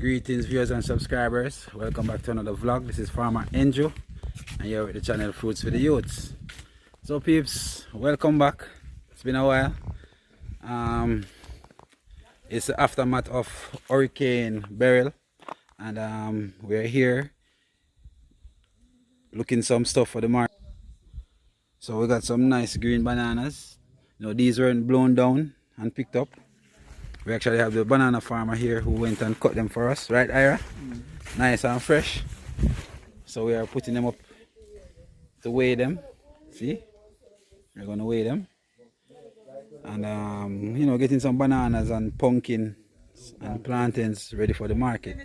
Greetings viewers and subscribers, welcome back to another vlog. This is Farmer Andrew and you're with the channel Fruits for the Youths. So peeps, welcome back. It's been a while. It's the aftermath of Hurricane Beryl and we're here looking some stuff for the market. So we got some nice green bananas. You know, these weren't blown down and picked up. We actually have the banana farmer here who went and cut them for us, right Ira? Nice and fresh. So we are putting them up to weigh them. See? We're gonna weigh them. And you know, getting some bananas and pumpkins and plantains ready for the market.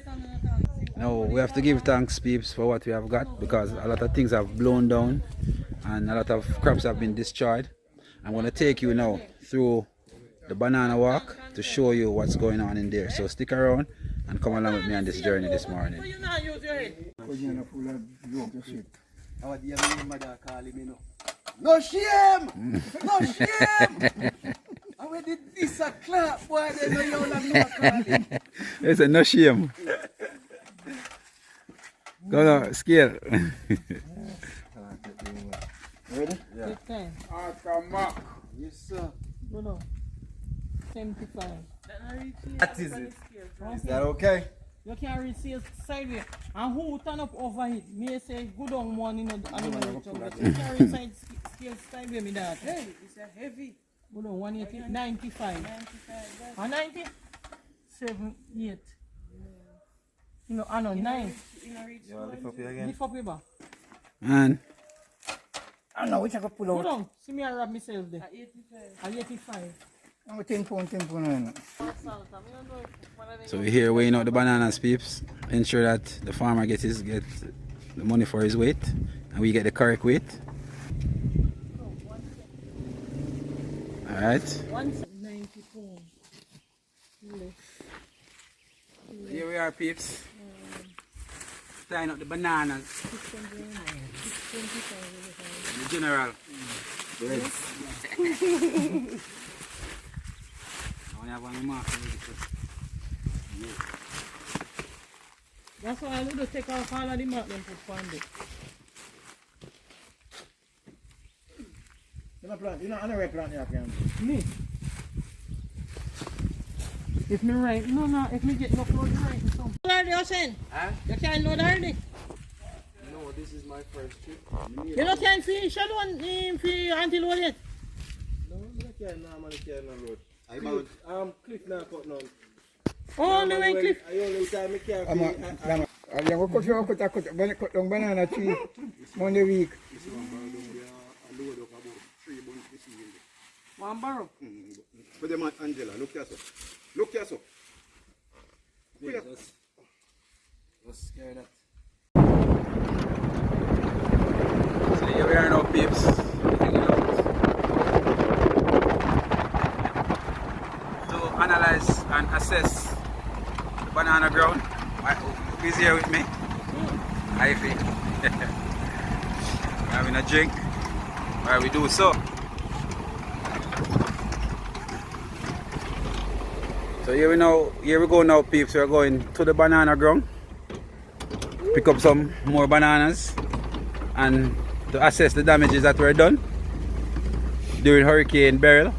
Now we have to give thanks peeps for what we have got, because a lot of things have blown down and a lot of crops have been destroyed. I'm gonna take you now through the banana walk to show you what's going on in there. So stick around and come along with me on this journey this morning. No shame! No shame! I went did this a clap, boy, they know you like no calling. It's a no shame. Go on, scale. Ready? Yeah. Come back. Yes, sir. Go down. 75. That is it. Is that okay? You can reach sales sideways. And who turn up over it? Me say go down one in the animal. You can reach side scale sideways me that. Hey, it's a heavy. Go down 180, 95. 95. And 90? 7, 8. You know, I know 9. You want to lift up here again? Lift up your back. And I don't know which I could pull Go out. down. See me and wrap myself there. At 85. I'm 10 pound. so we're here weighing out the bananas peeps. Ensure that the farmer gets the money for his weight and we get the correct weight. Alright. 190 pounds. Here we are peeps. Tying up the bananas. 625. The general. Yes. I have one mark. That's why I need to take off all of the mark and put on it. You know, I know where plant you have. Me? If me right, no, if me get no flood right or something. Load you saying? Huh? You can't load already? No, this is my first trip. You don't can't finish one until load yet? No, I can't normally carry no road. Cliff now cut now. Oh, no way, Cliff. I only time I can't. I'm going to cut down banana tree Monday week. One barrel. Put them on Angela, look here so. Look here so. Yeah, just scare that. So here we are now peeps. To analyze and assess the banana ground. Who's here with me? Ivy. Having a drink. While we do so. So here we go now peeps, we're going to the banana ground, pick up some more bananas and to assess the damages that were done during Hurricane Beryl.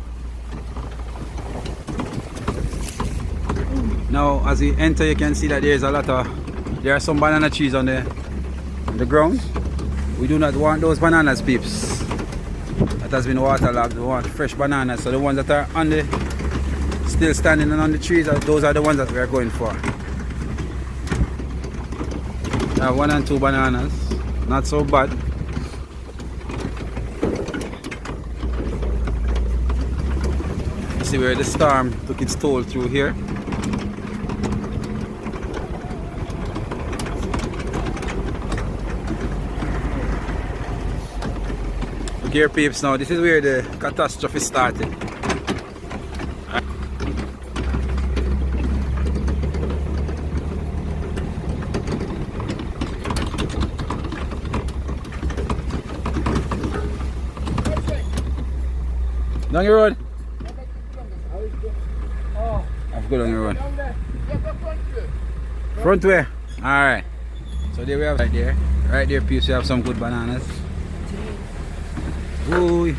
Now as we enter you can see that there are some banana trees on the ground. We do not want those bananas peeps. That has been waterlogged. We want fresh bananas, so the ones that are on the still standing on the trees, those are the ones that we are going for. We have 1 and 2 bananas, not so bad. You see where the storm took its toll through here. Look here peeps, now this is where the catastrophe started. Down your road. Oh. I've got on your road. Front way. Alright. So there we have right there. Right there, peeps, we have some good bananas. Ooh.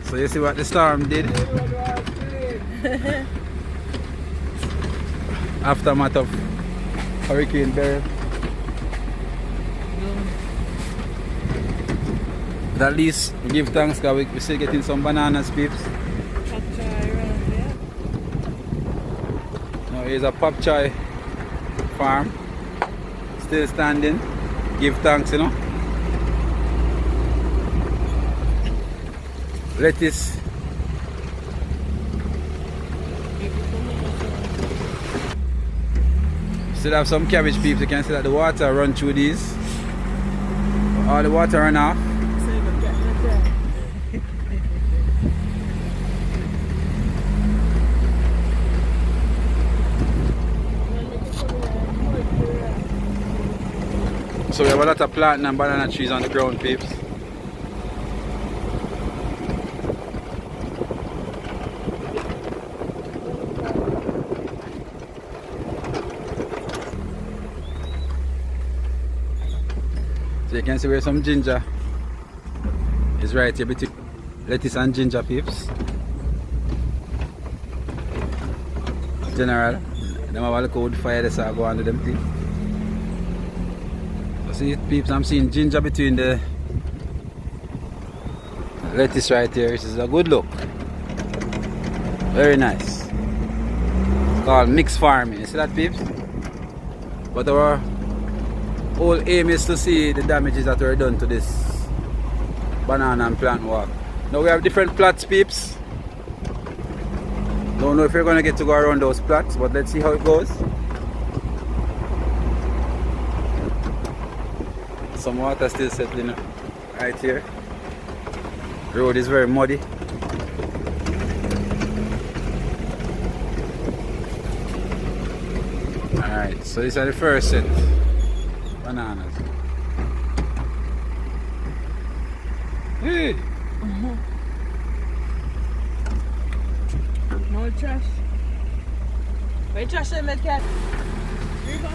So you see what the storm did? Aftermath of Hurricane Beryl. But at least we give thanks because we're still getting some bananas, peeps. Now here's a pop chai farm. Still standing. Give thanks, you know. Lettuce. Still have some cabbage, peeps. You can see that the water run through these. All the water run off. So we have a lot of planting and banana trees on the ground, peeps. So you can see where some ginger is right here between lettuce and ginger, peeps. General, them have a look wood fire that's go under them things. So see peeps, I'm seeing ginger between the lettuce right here. This is a good look. Very nice. It's called mixed farming. You see that, peeps? But our whole aim is to see the damages that were done to this banana and plant walk. Now we have different plots, peeps. Don't know if we're gonna get to go around those plots, but let's see how it goes. Some water still settling right here. The road is very muddy. Alright, so these are the first set. Bananas. Hey! No trash. Wait, trash in the cat. River?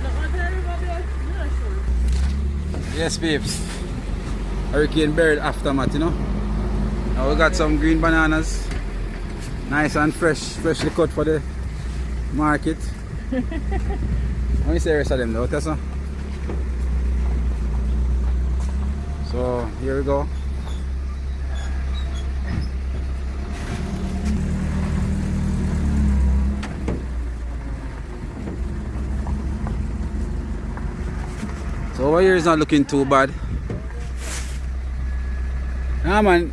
Look at the river there. Yeah, sure. Yes, peeps. Hurricane Beryl aftermath, you know. Now we got some green bananas. Nice and fresh, freshly cut for the market. Let me see the rest of them though, Tessa. So here we go. So over here is not looking too bad. Nah man,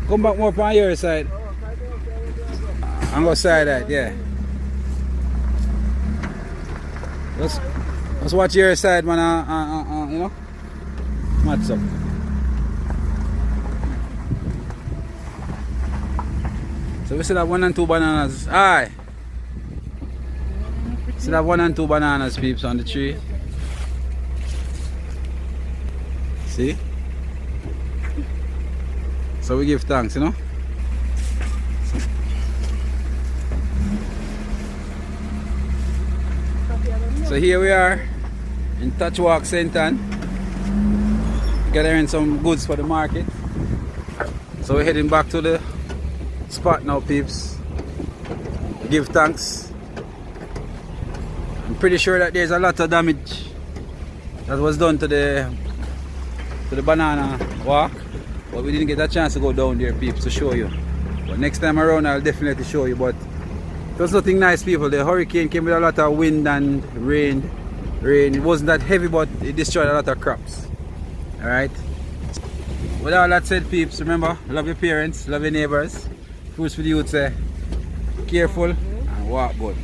come back more on your side. I'm gonna side that, yeah. Let's watch your side, man. You know, what's up? So we still have 1 and 2 bananas. Aye. Still have 1 and 2 bananas, peeps, on the tree. See? So we give thanks, you know. So here we are in Touchwalk Center, gathering some goods for the market. So we're heading back to the spot now, peeps. Give thanks. I'm pretty sure that there's a lot of damage that was done to the banana walk, but we didn't get a chance to go down there, peeps, to show you. But next time around I'll definitely show you. But it was nothing nice, people. The hurricane came with a lot of wind and rain. It wasn't that heavy, but it destroyed a lot of crops. Alright. With all that said, peeps, remember, love your parents, love your neighbors. Fruitsfidiyutes, careful and walk good.